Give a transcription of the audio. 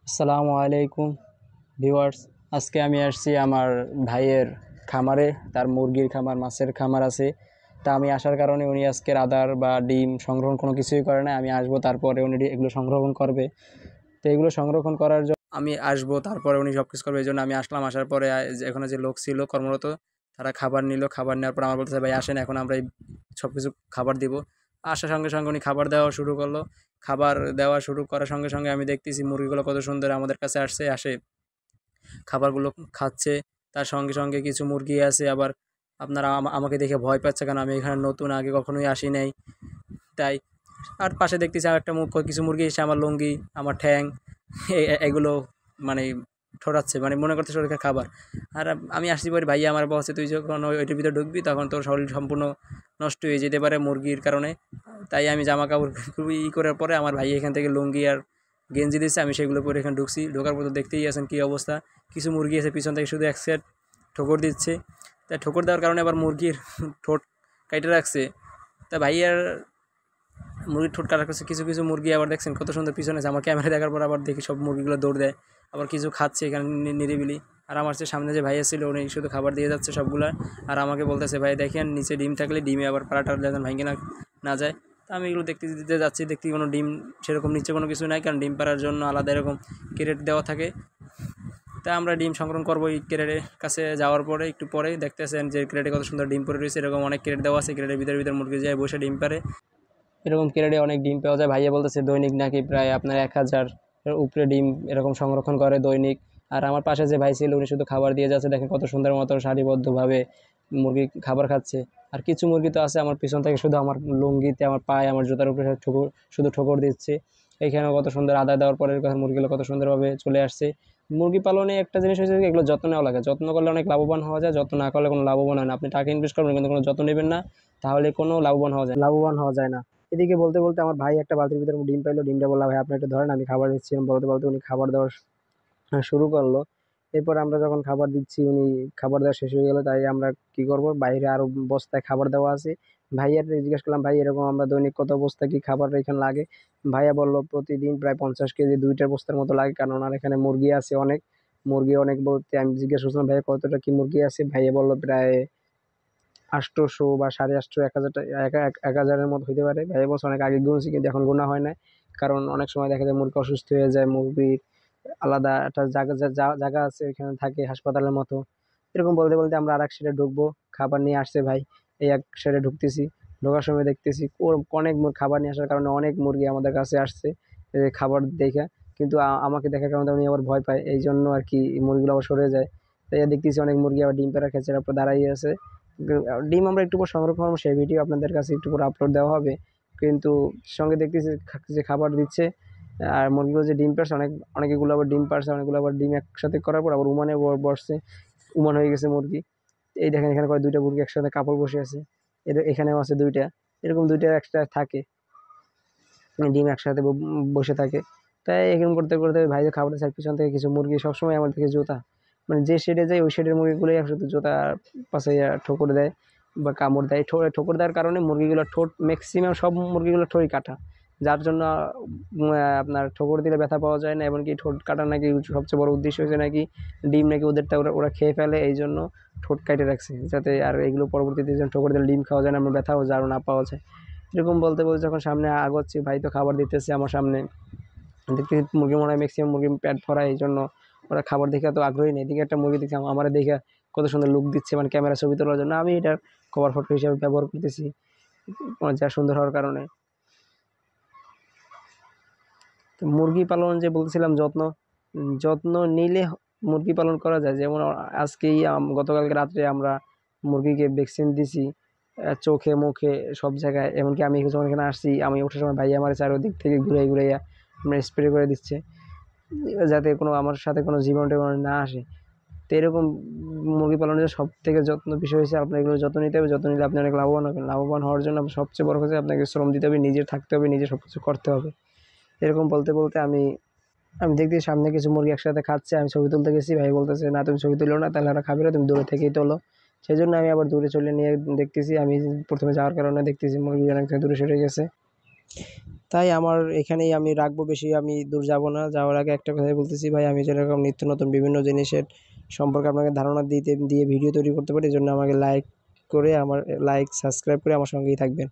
আসসালামু আলাইকুম ভিউয়ার্স। আজকে আমি আসছি আমার ভাইয়ের খামারে। তার মুরগির খামার, মাছের খামার আছে। তা আমি আসার কারণে উনি আজকে আদার বা ডিম সংরক্ষণ কোনো কিছুই করে না। আমি আসবো, তারপরে উনি এগুলো সংরক্ষণ করবে। তো এগুলো সংরক্ষণ করার জন্য আমি আসবো, তারপরে উনি সব কিছু করবে। এই জন্য আমি আসলাম। আসার পরে এখানে যে লোক ছিল কর্মরত, তারা খাবার নিল। খাবার নেওয়ার পর আমার বলতেছে, ভাই আসেন, এখন আমরা এই সব কিছু খাবার দিব। আসার সঙ্গে সঙ্গে উনি খাবার দেওয়া শুরু করলো। খাবার দেওয়া শুরু করার সঙ্গে সঙ্গে আমি দেখতেছি মুরগিগুলো কত সুন্দর আমাদের কাছে আসে খাবারগুলো খাচ্ছে। তার সঙ্গে সঙ্গে কিছু মুরগি আছে আবার আপনারা আমাকে দেখে ভয় পাচ্ছে, কারণ আমি এখানে নতুন, আগে কখনোই আসি নাই তাই। আর পাশে দেখতেছি আর একটা কিছু মুরগি এসে আমার লুঙ্গি, আমার ঠ্যাং এগুলো মানে ঠোরাচ্ছে, মানে মনে করতেছে ওর খাবার। আর আমি আসছি পরে ভাইয়া আমার বলছে, তুই যখন ওইটার ভিতরে ঢুকবি তখন তোর শরীর সম্পূর্ণ নষ্ট হয়ে যেতে পারে মুরগির কারণে। তাই আমি জামা কাপড় খুবই করার পরে আমার ভাই এখান থেকে লুঙ্গি আর গেঞ্জি দিচ্ছে, আমি সেগুলো পরে এখানে ঢুকছি। ঢোকার পর তো দেখতেই আছেন কী অবস্থা। কিছু মুরগি এসে পিছন থেকে শুধু এক সেট ঠোকর দিচ্ছে। তাই ঠোকর দেওয়ার কারণে আবার মুরগির ঠোঁট কাইটে রাখছে। তা ভাইয়ার মুরগির ঠোঁট কাটার কাছে কিছু কিছু মুরগি আবার দেখছেন কত সুন্দর পিছনে আছে। আমার ক্যামেরা দেখার পর আবার দেখি সব মুরগিগুলো দৌড় দেয়, আবার কিছু খাচ্ছে এখানে নিরিবিলি। আর আমার যে সামনে যে ভাইয়া ছিল উনি শুধু খাবার দিয়ে যাচ্ছে সবগুলা। আর আমাকে বলতেছে, ভাই দেখেন নিচে ডিম থাকলে ডিমে আবার পাড়াটা যেন ভাঙে না যায়। তা আমি এগুলো দেখতে দিতে যাচ্ছি, দেখতে কোনো ডিম সেরকম নিচে কোনো কিছু নাই, কারণ ডিম পাড়ার জন্য আলাদা এরকম ক্যারেট দেওয়া থাকে। তা আমরা ডিম সংগ্রহ করবো। এই ক্যারেটের কাছে যাওয়ার পরে একটু পরে দেখতেছেন যে ক্যারেটে কত সুন্দর ডিম পড়ে রয়েছে। এরকম অনেক ক্যারেট দেওয়া আছে, ক্যারেটের ভিতরে মুরগি যায় বসে ডিম পারে। এরকম ক্যারেটে অনেক ডিম পাওয়া যায়। ভাইয়া বলতেছে দৈনিক নাকি প্রায় আপনার 1000 এর উপরে ডিম এরকম সংরক্ষণ করে দৈনিক। আর আমার পাশে যে ভাই ছিল উনি শুধু খাবার দিয়ে যাচ্ছে, দেখেন কত সুন্দর মতো সারিবদ্ধভাবে মুরগি খাবার খাচ্ছে। আর কিছু মুরগি তো আছে আমার পিছন থেকে শুধু আমার লুঙ্গিতে, আমার পায়ে, আমার জুতার উপরে শুধু ঠোকর দিচ্ছে। এখানেও কত সুন্দর আদা দেওয়ার পরে মুরগিগুলো কত সুন্দরভাবে চলে আসছে। মুরগি পালনে একটা জিনিস হয়েছে, এগুলো যত্ন নেওয়া লাগে। যত্ন করলে অনেক লাভবান হওয়া যায়, যত্ন না করলে কোনো লাভবান হয় না। আপনি টাকা ইনভেস্ট করবেন কিন্তু কোনো যত্ন নেবেন না, তাহলে কোনো লাভবান হওয়া যায় না। এদিকে বলতে বলতে আমার ভাই একটা বালতির ভিতরে ডিম পাইলো। ডিমটা বললাম, ভাই আপনি একটু ধরেন, আমি খাবার দিচ্ছিলাম। বলতে বলতে উনি খাবার দেওয়া শুরু করলো। এরপর আমরা যখন খাবার দিচ্ছি, উনি খাবার দেওয়া শেষ হয়ে গেল। তাই আমরা কি করব, বাইরে আরো বস্তায় খাবার দেওয়া আছে। ভাইয়ার জিজ্ঞেস করলাম, ভাই এরকম আমরা দৈনিক কত বস্তা কি খাবার এখানে লাগে? ভাইয়া বললো প্রতিদিন প্রায় 50 কেজি, 2টা বস্তার মতো লাগে, কারণ ওনার এখানে মুরগি আছে অনেক। মুরগি অনেক বলতে আমি জিজ্ঞেস করছিলাম, ভাইয়া কতটা কি মুরগি আছে? ভাইয়া বললো প্রায় 800 বা 850, 1000, 1000-এর মতো হইতে পারে। ভাই বলছে অনেক আগে গুনছি, কিন্তু এখন গোনা হয় না। কারণ অনেক সময় দেখা যায় মুরগি অসুস্থ হয়ে যায়, মুরগির আলাদা একটা জায়গা আছে, ওইখানে থাকে হাসপাতালের মতো। এরকম বলতে বলতে আমরা আর এক সাইডে ঢুকবো। খাবার নিয়ে আসছে ভাই, এই এক সাইডে ঢুকতেছি। ঢোকার সময় দেখতেছি অনেক খাবার নিয়ে আসার কারণে অনেক মুরগি আমাদের কাছে আসছে এই যে খাবার দেখে। কিন্তু আমাকে দেখার কারণে উনি আবার ভয় পায়, এই জন্য আর কি মুরগিগুলো আবার সরে যায়। তাই দেখতেছি অনেক মুরগি আবার ডিম পাড়া খেঁচের উপর দাঁড়াইয়ে আছে। ডিম আমরা একটু পর সংরক্ষণ করবো, সেই ভিডিও আপনাদের কাছে একটু পর আপলোড দেওয়া হবে। কিন্তু সঙ্গে দেখতেছি যে খাবার দিচ্ছে। আর মুরগিগুলো যে ডিম পারছে, অনেকগুলো আবার ডিম পারছে, অনেকগুলো আবার ডিম একসাথে করার পর আবার উমানে বসছে। উমান হয়ে গেছে মুরগি। এই দেখেন এখানে করে 2টা মুরগি একসাথে কাপড় বসে আছে। এখানেও আছে 2টা। এরকম 2টা এক্সট্রা থাকে, ডিম একসাথে বসে থাকে। তাই এরকম করতে করতে ভাই যে খাবারের সাইড পিছন থেকে কিছু মুরগি সবসময় আমার থেকে জোতা, মানে যে শেডে যায় ওই শেডের মুরগিগুলোই একসাথে জোতা পাশে ঠোকর দেয় বা কামড় দেয়। ঠোকর দেওয়ার কারণে মুরগিগুলোর ঠোঁট, ম্যাক্সিমাম সব মুরগিগুলোর ঠোঁটই কাটা, যার জন্য আপনার ঠোকর দিলে ব্যথা পাওয়া যায় না। এমনকি ঠোঁট কাটা নাকি সবচেয়ে বড় উদ্দেশ্য হয়েছে নাকি ডিম নাকি ওদেরটা ওরা খেয়ে ফেলে, এই জন্য ঠোঁট কেটে রাখছে, যাতে আর এগুলো পরবর্তীতে যেন ঠোকর দিলে ডিম খাওয়া যায় না, আমরা ব্যথাও যেন না পাওয়া যায়। এরকম বলতে বলতে যখন সামনে আগাচ্ছি, ভাই তো খাবার দিতেছে আমার সামনে। দেখতে মুরগি মনে হয় ম্যাক্সিমাম মুরগি পেট ভরা, এই জন্য ওরা খাবার দেখে এত আগ্রহী নেই। এদিকে একটা মুরগি দেখে আমার দেখে কত সুন্দর লুক দিচ্ছে, মানে ক্যামেরা ছবি তোলার জন্য। আমি এটা কভার ফটো হিসেবে ব্যবহার করতেছি, যা সুন্দর হওয়ার কারণে। তো মুরগি পালন যে বলছিলাম, যত্ন নিলে মুরগি পালন করা যায়। যেমন আজকেই গতকালকে রাত্রে আমরা মুরগিকে ভ্যাকসিন দিছি, চোখে মুখে সব জায়গায়। এমনকি আমি যখন এখানে আসছি, আমি ওঠার সময় ভাই আমার চারোদিক থেকে ঘুরে ঘুরে আমরা স্প্রে করে দিচ্ছে, যাতে কোনো আমার সাথে কোনো জীবাণু টিবাণু না আসে। তো এরকম মুরগি পালনের সব থেকে যত্ন বিষয় হচ্ছে আপনার এগুলো যত্ন নিতে হবে। যত্ন নিলে আপনি অনেক লাভবান হবেন। লাভবান হওয়ার জন্য সবচেয়ে বড় কথা আপনাকে শ্রম দিতে হবে, নিজে থাকতে হবে, নিজে সব কিছু করতে হবে। এরকম বলতে বলতে আমি আমি দেখছি সামনে কিছু মুরগি একসাথে খাচ্ছে। আমি ছবি তুলতে গেছি, ভাই বলতেছে না তুমি ছবি তুলো না, তাহলে ওরা খাবে না, তুমি দূরে থেকেই তোলো। সেই জন্য আমি আবার দূরে চলে নিয়ে দেখতেছি। আমি প্রথমে যাওয়ার কারণে দেখতেছি মুরগি অনেক দূরে সরে গেছে। তাই আমার এখানেই আমি রাখবো, বেশি আমি দূর যাব না। যাওয়ার আগে একটা কথাই বলতেছি ভাই, আমি যেরকম নিত্য নতুন বিভিন্ন জিনিসের সম্পর্কে আপনাকে ধারণা দিয়ে ভিডিও তৈরি করতে পারি, এজন্য আমাকে লাইক করে, আমার লাইক সাবস্ক্রাইব করে আমার সঙ্গেই থাকবেন।